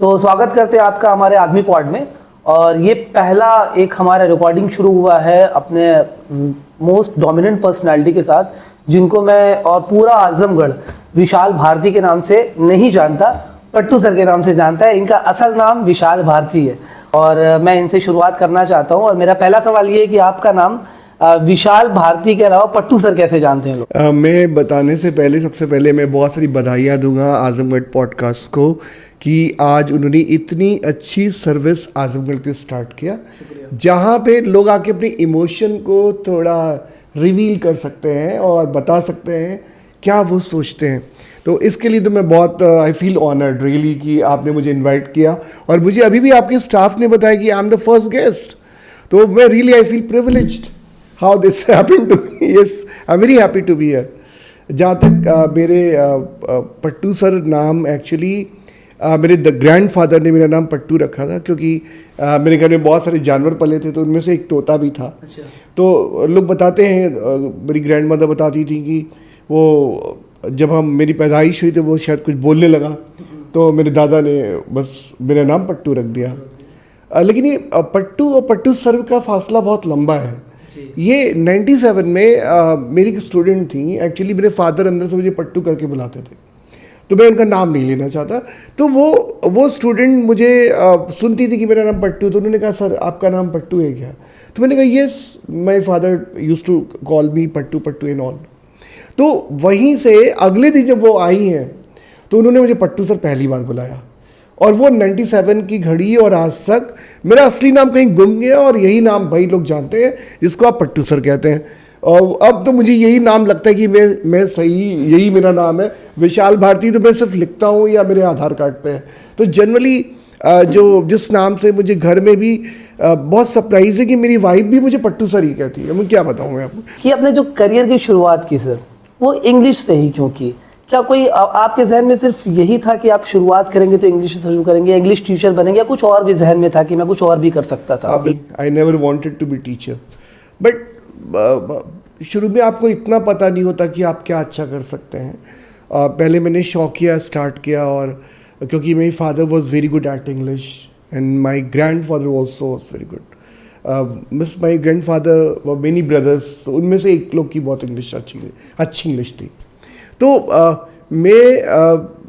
तो स्वागत करते हैं आपका हमारे आज़मी पॉड में। और ये पहला एक हमारा रिकॉर्डिंग शुरू हुआ है अपने मोस्ट डोमिनेंट पर्सनालिटी के साथ, जिनको मैं और पूरा आजमगढ़ विशाल भारती के नाम से नहीं जानता, पट्टू सर के नाम से जानता है। इनका असल नाम विशाल भारती है और मैं इनसे शुरुआत करना चाहता हूँ। और मेरा पहला सवाल ये है कि आपका नाम विशाल भारती के अलावा पट्टू सर कैसे जानते हैं लोग? मैं बताने से पहले सबसे पहले मैं बहुत सारी बधाइयाँ दूंगा आजमगढ़ पॉडकास्ट को कि आज उन्होंने इतनी अच्छी सर्विस आजमगढ़ के स्टार्ट किया, जहाँ पे लोग आके अपनी इमोशन को थोड़ा रिवील कर सकते हैं और बता सकते हैं क्या वो सोचते हैं। तो इसके लिए तो मैं बहुत आई फील ऑनर्ड रियली कि आपने मुझे इनवाइट किया। और मुझे अभी भी आपके स्टाफ ने बताया कि I am the first guest, तो मैं really I feel privileged how this happened to me. Yes, I'm very happy to be here. जहाँ तक मेरे पट्टू सर नाम एक्चुअली मेरे ग्रैंडफादर ने मेरा नाम पट्टू रखा था, क्योंकि मेरे घर में बहुत सारे जानवर पले थे, तो उनमें से एक तोता भी था। अच्छा। तो लोग बताते हैं, मेरी ग्रैंड मदर बताती थी कि वो जब मेरी पैदाइश हुई तो वो शायद कुछ बोलने लगा, तो मेरे दादा ने बस मेरा नाम पट्टू रख दिया। लेकिन ये पट्टू और पट्टू सर का फासला बहुत लंबा है। ये 97 में मेरी एक स्टूडेंट थी, एक्चुअली मेरे फादर अंदर से मुझे पट्टू करके बुलाते थे, तो मैं उनका नाम नहीं लेना चाहता। तो वो स्टूडेंट मुझे सुनती थी कि मेरा नाम पट्टू, तो उन्होंने कहा सर आपका नाम पट्टू है क्या? तो मैंने कहा yes, my father used to call me Pattu Pattu and all. तो वहीं से अगले दिन जब वो आई हैं तो उन्होंने मुझे पट्टू सर पहली बार बुलाया, और वो 97 की घड़ी और आज तक मेरा असली नाम कहीं गुम गया, और यही नाम भाई लोग जानते हैं जिसको आप पट्टू सर कहते हैं। और अब तो मुझे यही नाम लगता है कि मैं सही, यही मेरा नाम है विशाल भारती। तो मैं सिर्फ लिखता हूँ या मेरे आधार कार्ड पे है। तो जनरली जिस नाम से मुझे घर में भी बहुत सरप्राइज है कि मेरी वाइफ भी मुझे पट्टू सर ही कहती है। मैं क्या बताऊँ मैं आपको कि आपने जो करियर की शुरुआत की सर, वो इंग्लिश से ही क्यों की? क्या कोई आपके जहन में सिर्फ यही था कि आप शुरुआत करेंगे तो इंग्लिश से शुरू करेंगे, इंग्लिश टीचर बनेंगे, या कुछ और भी जहन में था कि मैं कुछ और भी कर सकता था? I never wanted to be teacher, but शुरू में आपको इतना पता नहीं होता कि आप क्या अच्छा कर सकते हैं। पहले मैंने शौकिया स्टार्ट किया, और क्योंकि मेरी father was very good at English and my grand father also was very good. Miss my grand father many brothers, तो उनमें से एक लोग की बहुत इंग्लिश अच्छी इंग्लिश थी। तो मैं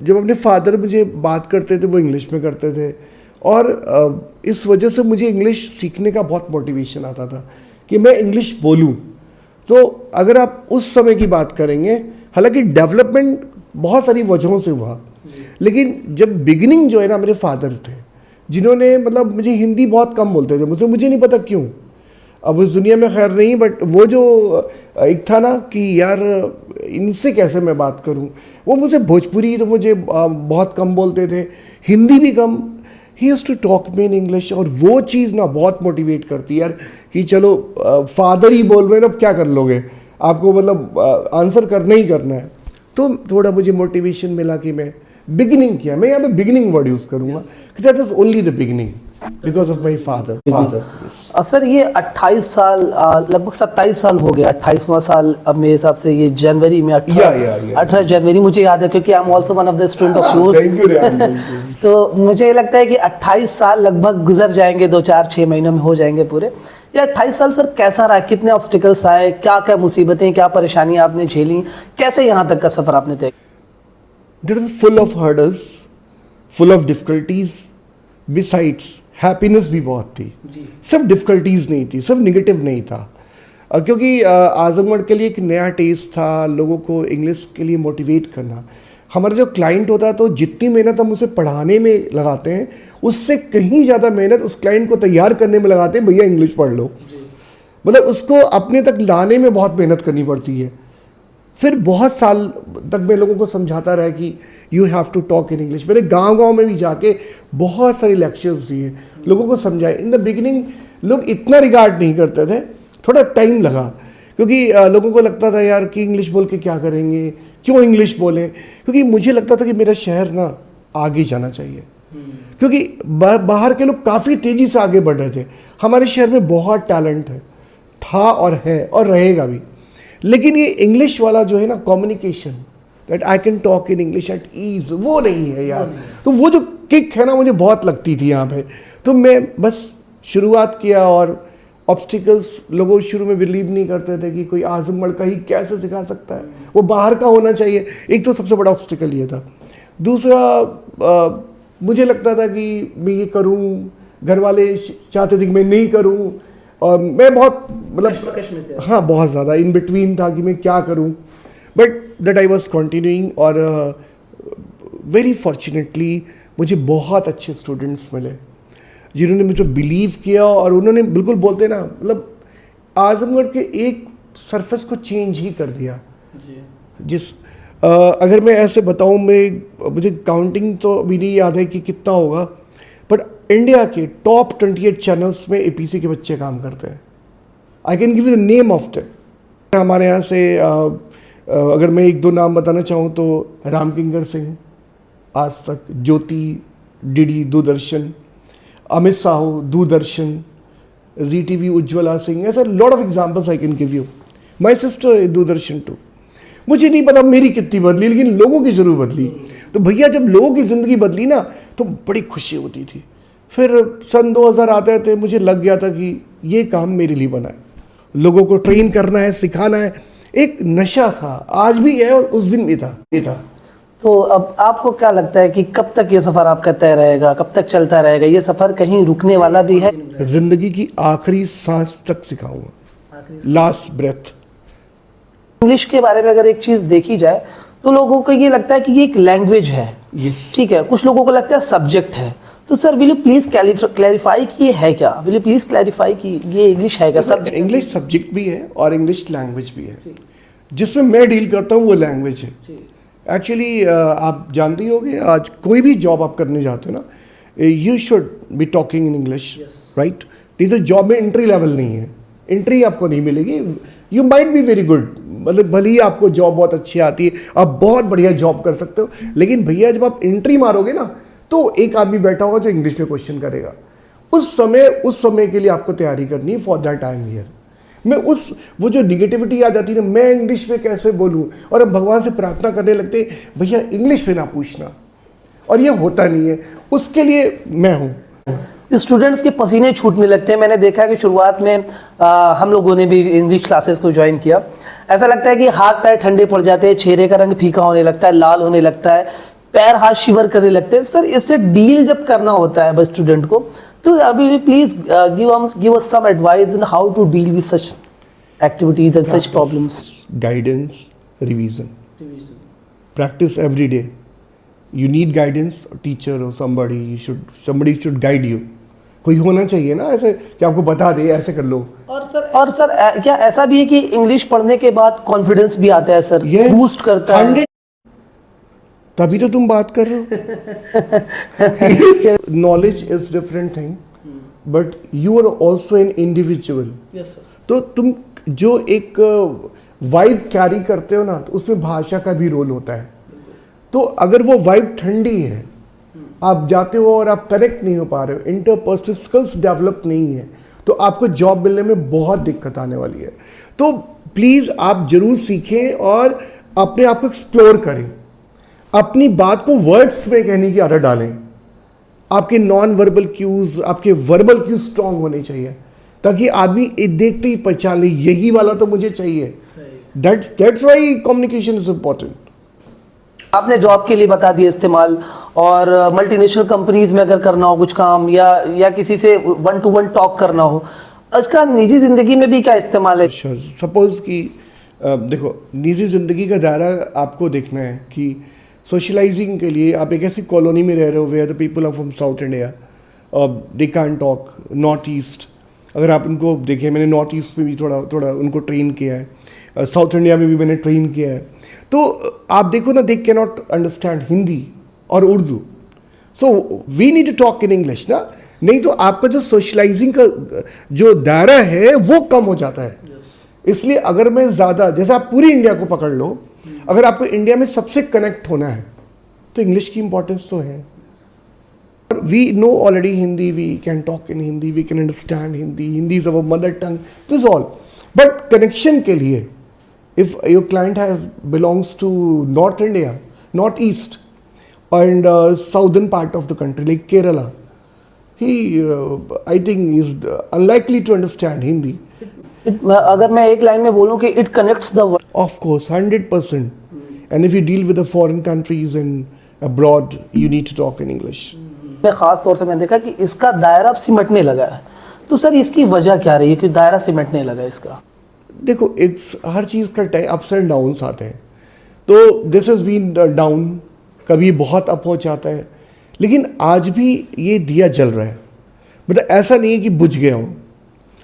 जब अपने फादर मुझे बात करते थे वो इंग्लिश में करते थे, और इस वजह से मुझे इंग्लिश सीखने का बहुत मोटिवेशन आता था कि मैं इंग्लिश बोलूं। तो अगर आप उस समय की बात करेंगे, हालांकि डेवलपमेंट बहुत सारी वजहों से हुआ, लेकिन जब बिगिनिंग जो है ना, मेरे फादर थे जिन्होंने, मतलब मुझे हिंदी बहुत कम बोलते थे, मुझे नहीं पता क्यों, अब उस दुनिया में खैर नहीं, बट वो जो एक था ना कि यार इनसे कैसे मैं बात करूं, वो मुझे भोजपुरी तो मुझे बहुत कम बोलते थे, हिंदी भी कम। He used to talk me in English, और वो चीज़ ना बहुत मोटिवेट करती है यार कि चलो फादर ही बोल रहे हैं, अब क्या कर लोगे, आपको मतलब आंसर करना ही करना है। तो थोड़ा मुझे मोटिवेशन मिला कि मैं बिगिनिंग किया। मैं यहाँ पे बिगिनिंग वर्ड यूज़ करूँगा, that was only the beginning because of my father. Sir ये 28 साल, लगभग 27 साल हो गया, 28वां साल अब मेरे हिसाब से ये जनवरी में 18 जनवरी मुझे याद है, क्योंकि I am also one of the student of yours. तो मुझे लगता है कि 28 साल लगभग गुजर जाएंगे, 2-4-6 महीनों में हो जाएंगे पूरे। ये 28 साल सर कैसा रहा? कितने ऑब्स्टिकल्स आए, क्या क्या मुसीबतें, क्या परेशानियां आपने झेली, कैसे यहाँ तक का सफर आपने तय? It was full of hurdles, full of difficulties. Besides, happiness भी बहुत थी, सिर्फ डिफ़िकल्टीज़ नहीं थी, सिर्फ निगेटिव नहीं था। क्योंकि आजमगढ़ के लिए एक नया टेस्ट था, लोगों को इंग्लिश के लिए मोटिवेट करना। हमारा जो क्लाइंट होता है, तो जितनी मेहनत हम उसे पढ़ाने में लगाते हैं, उससे कहीं ज़्यादा मेहनत उस क्लाइंट को तैयार करने में लगाते हैं, भैया इंग्लिश पढ़ लो। मतलब उसको अपने तक लाने में बहुत मेहनत करनी पड़ती है। फिर बहुत साल तक मैं लोगों को समझाता रहा कि you have to talk in English. मैंने गांव-गांव में भी जाके बहुत सारे लेक्चर्स दिए, लोगों को समझाए। इन द बिगिनिंग लोग इतना रिगार्ड नहीं करते थे, थोड़ा टाइम लगा, क्योंकि लोगों को लगता था यार कि इंग्लिश बोल के क्या करेंगे, क्यों इंग्लिश बोलें। क्योंकि मुझे लगता था कि मेरा शहर ना आगे जाना चाहिए, क्योंकि बाहर के लोग काफ़ी तेज़ी से आगे बढ़ रहे थे। हमारे शहर में बहुत टैलेंट है, था और है और रहेगा भी। लेकिन ये इंग्लिश वाला जो है ना, communication, that I can talk in English at ease, वो नहीं है यार। तो वो जो किक है ना मुझे बहुत लगती थी यहाँ पे। तो मैं बस शुरुआत किया और ऑब्स्टिकल्स, लोगों शुरू में बिलीव नहीं करते थे कि कोई आजमगढ़ का ही कैसे सिखा सकता है, वो बाहर का होना चाहिए। एक तो सबसे बड़ा ऑब्स्टिकल ये था। दूसरा मुझे लगता था कि मैं ये करूं, घर वाले चाहते थे कि मैं नहीं करूं, और मैं बहुत मतलब हाँ बहुत ज़्यादा इन बिटवीन था कि मैं क्या करूं। But that I was continuing, और वेरी फॉर्चुनेटली मुझे बहुत अच्छे स्टूडेंट्स मिले जिन्होंने मुझे बिलीव किया, और उन्होंने बिल्कुल बोलते ना मतलब आजमगढ़ के एक सरफेस को चेंज ही कर दिया जी। अगर मैं ऐसे बताऊं, मुझे काउंटिंग तो अभी नहीं याद है कि कितना होगा, बट इंडिया के टॉप 28 चैनल्स में एपीसी के बच्चे काम करते हैं। आई can give you the name of them. हमारे यहाँ से अगर मैं एक दो नाम बताना चाहूँ तो रामकिंकर सिंह आज तक, ज्योति डीडी दूरदर्शन, अमित साहू दूरदर्शन, जी टीवी उज्ज्वला सिंह, ऐसा lot of examples I can give you. My sister Doordarshan too. मुझे नहीं पता मेरी कितनी बदली, लेकिन लोगों की ज़रूर बदली। तो भैया जब लोगों की ज़िंदगी बदली ना तो बड़ी खुशी होती थी। फिर सन 2000 आते थे, मुझे लग गया था कि ये काम मेरे लिए बना है, लोगों को ट्रेन करना है, सिखाना है। एक नशा था, आज भी है और उस दिन भी था, ये था। तो अब आपको क्या लगता है कि कब तक ये सफ़र आपका तय रहेगा, कब तक चलता रहेगा? ये सफ़र कहीं रुकने वाला भी है? जिंदगी की आखिरी सांस तक सिखाऊंगा, लास्ट ब्रेथ। इंग्लिश के बारे में अगर एक चीज़ देखी जाए तो लोगों को ये लगता है कि ये एक लैंग्वेज है, ठीक है, कुछ लोगों को लगता है सब्जेक्ट है। तो sir will you please clarify कि ये है क्या? विल यू प्लीज क्लैरिफाई कि ये इंग्लिश है क्या? सब्जेक्ट, इंग्लिश सब्जेक्ट भी है और इंग्लिश लैंग्वेज भी है। जिसमें मैं डील करता हूँ वो लैंग्वेज है। एक्चुअली आप जानते ही होंगे, आज कोई भी जॉब आप करने जाते हो ना, you should be talking in English, right? नहीं तो जॉब में एंट्री लेवल नहीं है, एंट्री आपको नहीं मिलेगी। You might be very good, मतलब भले ही आपको जॉब बहुत अच्छी आती है, आप बहुत बढ़िया जॉब कर सकते हो, लेकिन भैया जब आप एंट्री मारोगे ना तो एक आदमी बैठा होगा जो इंग्लिश में क्वेश्चन करेगा। उस समय के लिए आपको तैयारी करनी है फॉर दैट टाइम हियर। मैं वो जो निगेटिविटी आ जाती है ना, मैं इंग्लिश में कैसे बोलूँ, और हम भगवान से प्रार्थना करने लगते भैया इंग्लिश में ना पूछना, और ये होता नहीं है। उसके लिए मैं हूँ। स्टूडेंट्स के पसीने छूटने लगते हैं। मैंने देखा कि शुरुआत में हम लोगों ने भी इंग्लिश क्लासेस को ज्वाइन किया, ऐसा लगता है कि हाथ पैर ठंडे पड़ जाते हैं, चेहरे का रंग फीका होने लगता है, लाल होने लगता है, पैर हाथ शिवर करने लगते हैं। सर इससे डील जब करना होता है बस स्टूडेंट को, तो अभी please give us some advice on how to deal with such activities and such problems. Guidance, revision, practice every day. You need guidance, teacher और somebody should guide you। कोई होना चाहिए ना ऐसे कि आपको बता दे ऐसे कर लो। और सर क्या ऐसा भी है कि इंग्लिश पढ़ने के बाद कॉन्फिडेंस भी आता है सर? Yes, बूस्ट करता है। तभी तो तुम बात कर रहे हो। Knowledge is different thing, but you are also an individual. तो तुम जो एक वाइब कैरी करते हो ना, तो उसमें भाषा का भी रोल होता है। तो अगर वो वाइब ठंडी है, आप जाते हो और आप कनेक्ट नहीं हो पा रहे हो, इंटरपर्सनल स्किल्स डेवलप नहीं है, तो आपको जॉब मिलने में बहुत दिक्कत आने वाली है। तो प्लीज़ आप जरूर सीखें और अपने आप को एक्सप्लोर करें, अपनी बात को वर्ड्स में कहने की आदत डालें। आपके नॉन वर्बल क्यूज, आपके वर्बल क्यूज स्ट्रांग होने चाहिए, ताकि आदमी देखते ही पहचान ले यही वाला तो मुझे चाहिए। That's why communication is important. आपने जॉब के लिए बता दिया इस्तेमाल, और मल्टीनेशनल कंपनीज में अगर करना हो कुछ काम, या किसी से 1-to-1 टॉक करना हो, इसका निजी जिंदगी में भी क्या इस्तेमाल है? सपोज कि देखो, निजी जिंदगी का दायरा आपको देखना है कि सोशलाइजिंग के लिए आप एक ऐसी कॉलोनी में रह रहे हो where the people are from south India, they can talk north east. अगर आप उनको देखें, मैंने नॉर्थ ईस्ट में भी थोड़ा उनको ट्रेन किया है, साउथ इंडिया में भी मैंने ट्रेन किया है। तो आप देखो ना, they can not understand Hindi और Urdu, so we need to talk in English ना, नहीं तो आपका जो सोशलाइजिंग का जो दायरा है वो कम हो जाता है। इसलिए अगर मैं ज़्यादा, जैसे आप पूरी इंडिया को पकड़ लो, अगर आपको इंडिया में सबसे कनेक्ट होना है तो इंग्लिश की इंपॉर्टेंस तो है। We know already Hindi, we can talk in Hindi, we can understand Hindi is our mother tongue, this all. But connection के लिए, if your client has belongs to north India, north east, and southern part of the country like Kerala. He, I think, is unlikely to understand Hindi. अगर मैं एक line में बोलूं कि it connects the world, Of course, 100%. And if you deal with the foreign countries and abroad, you need to talk in English. में ख़ास तौर से मैंने देखा कि इसका दायरा अब सिमटने लगा है। तो सर इसकी वजह क्या रही है कि दायरा सिमटने लगा इसका? देखो, एक हर चीज़ का अप्स एंड डाउन्स आते हैं, तो दिस हैज़ बीन डाउन, कभी बहुत अप हो जाता है, लेकिन आज भी ये दिया जल रहा है। मतलब ऐसा नहीं है कि बुझ गया हूँ,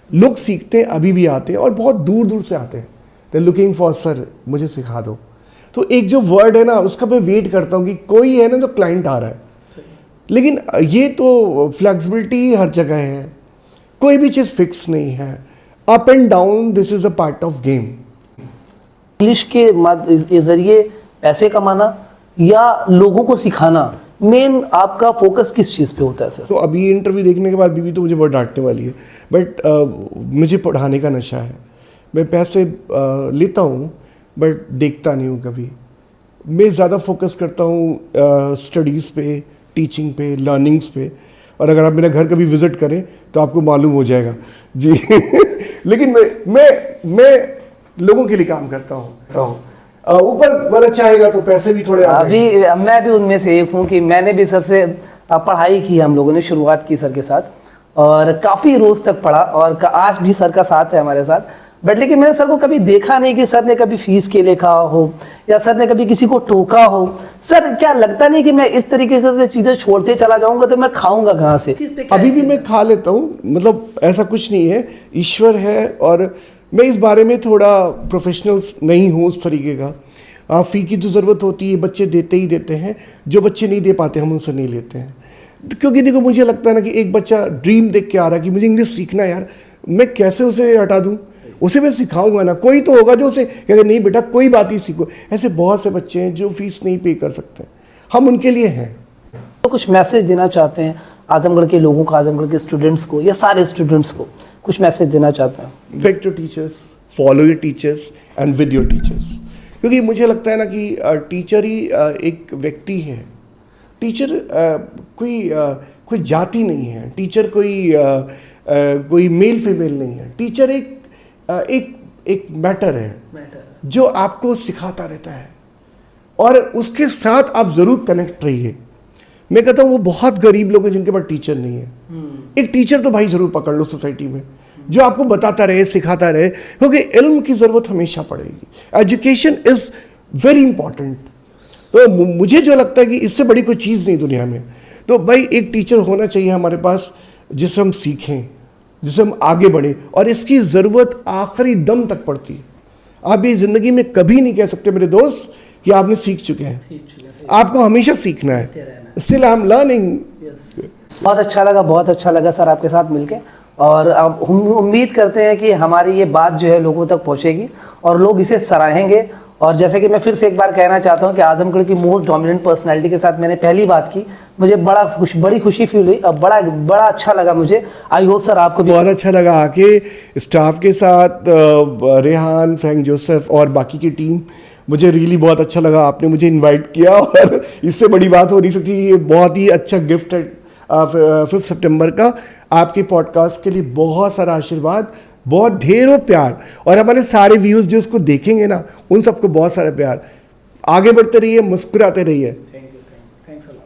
लोग सीखते हैं, अभी भी आते हैं और बहुत दूर दूर से आते हैं। दे लुकिंग फॉर सर, मुझे सिखा दो। तो एक जो वर्ड है ना, उसका मैं वेट करता हूँ कि कोई है ना जो क्लाइंट आ रहा है। लेकिन ये तो फ्लेक्सिबिलिटी हर जगह है, कोई भी चीज़ फिक्स नहीं है। Up and down, this is a part of game. English के जरिए पैसे कमाना या लोगों को सिखाना, मेन आपका फोकस किस चीज़ पे होता है सर? तो अभी इंटरव्यू देखने के बाद बीवी तो मुझे बहुत डांटने वाली है, बट मुझे पढ़ाने का नशा है। मैं पैसे लेता हूँ बट देखता नहीं हूँ कभी। मैं ज़्यादा फोकस करता हूँ स्टडीज़ पे, टीचिंग पे, लर्निंग्स पे। और अगर आप मेरा घर कभी विज़िट करें तो आपको मालूम हो जाएगा जी। लेकिन मैं लोगों के लिए काम करता हूँ। ऊपर वाला चाहेगा तो पैसे भी थोड़े आ अभी मैं भी उनमें से एक हूँ कि मैंने भी सबसे पढ़ाई की, हम लोगों ने शुरुआत की सर के साथ और काफ़ी रोज़ तक पढ़ा और आज भी सर का साथ है हमारे साथ। बट लेकिन मैंने सर को कभी देखा नहीं कि सर ने कभी फीस के लिए कहा हो या सर ने कभी किसी को टोका हो। सर क्या लगता नहीं कि मैं इस तरीके से चीज़ें छोड़ते चला जाऊंगा तो मैं खाऊंगा कहाँ से? अभी भी मैं खा लेता हूँ, मतलब ऐसा कुछ नहीं है, ईश्वर है। और मैं इस बारे में थोड़ा प्रोफेशनल नहीं हूँ उस तरीके का। फ़ी की जो ज़रूरत होती है बच्चे देते ही देते हैं, जो बच्चे नहीं दे पाते हम उनसे नहीं लेते हैं। क्योंकि देखो, मुझे लगता है ना कि एक बच्चा ड्रीम देख के आ रहा है कि मुझे इंग्लिश सीखना है यार, मैं कैसे उसे हटा दूँ? उसे मैं सिखाऊंगा ना, कोई तो होगा जो उसे कहेगा नहीं बेटा कोई बात ही सीखो। ऐसे बहुत से बच्चे हैं जो फीस नहीं पे कर सकते, हम उनके लिए हैं। तो कुछ मैसेज देना चाहते हैं आजमगढ़ के लोगों को, आजमगढ़ के स्टूडेंट्स को या सारे स्टूडेंट्स को कुछ मैसेज देना चाहते हैं? Respect your teachers, follow your teachers and with your teachers। क्योंकि मुझे लगता है ना कि टीचर ही एक व्यक्ति है। टीचर कोई जाति नहीं है, टीचर कोई मेल फीमेल नहीं है। टीचर एक मैटर है जो आपको सिखाता रहता है और उसके साथ आप ज़रूर कनेक्ट रहिए। मैं कहता हूँ वो बहुत गरीब लोग हैं जिनके पास टीचर नहीं है। एक टीचर तो भाई ज़रूर पकड़ लो सोसाइटी में, जो आपको बताता रहे, सिखाता रहे, क्योंकि इल्म की ज़रूरत हमेशा पड़ेगी। Education is very important. तो मुझे जो लगता है कि इससे बड़ी कोई चीज़ नहीं दुनिया में। तो भाई एक टीचर होना चाहिए हमारे पास जिससे हम सीखें, जिससे हम आगे बढ़े। और इसकी ज़रूरत आखिरी दम तक पड़ती है। आप ये ज़िंदगी में कभी नहीं कह सकते मेरे दोस्त कि आपने सीख चुके हैं, आपको हमेशा सीखना है। Still I am learning. बहुत अच्छा लगा सर आपके साथ मिलके। और अब हम उम्मीद करते हैं कि हमारी ये बात जो है लोगों तक पहुंचेगी और लोग इसे सराहेंगे। और जैसे कि मैं फिर से एक बार कहना चाहता हूं कि आजमगढ़ की मोस्ट डोमिनेंट पर्सनालिटी के साथ मैंने पहली बात की, मुझे बड़ी खुशी फील हुई और बड़ा अच्छा लगा मुझे। आई होप सर आपको भी बहुत अच्छा लगा आके स्टाफ के साथ, रेहान, फ्रैंक जोसेफ और बाकी की टीम। मुझे रियली बहुत अच्छा लगा, आपने मुझे इनवाइट किया और इससे बड़ी बात हो नहीं सकती। ये बहुत ही अच्छा गिफ्ट है 5 सितंबर का। आपके पॉडकास्ट के लिए बहुत सारा आशीर्वाद, बहुत ढेरों प्यार, और हमारे सारे व्यूज़ जो उसको देखेंगे ना, उन सबको बहुत सारा प्यार। आगे बढ़ते रहिए, मुस्कुराते रहिए। Thanks a lot.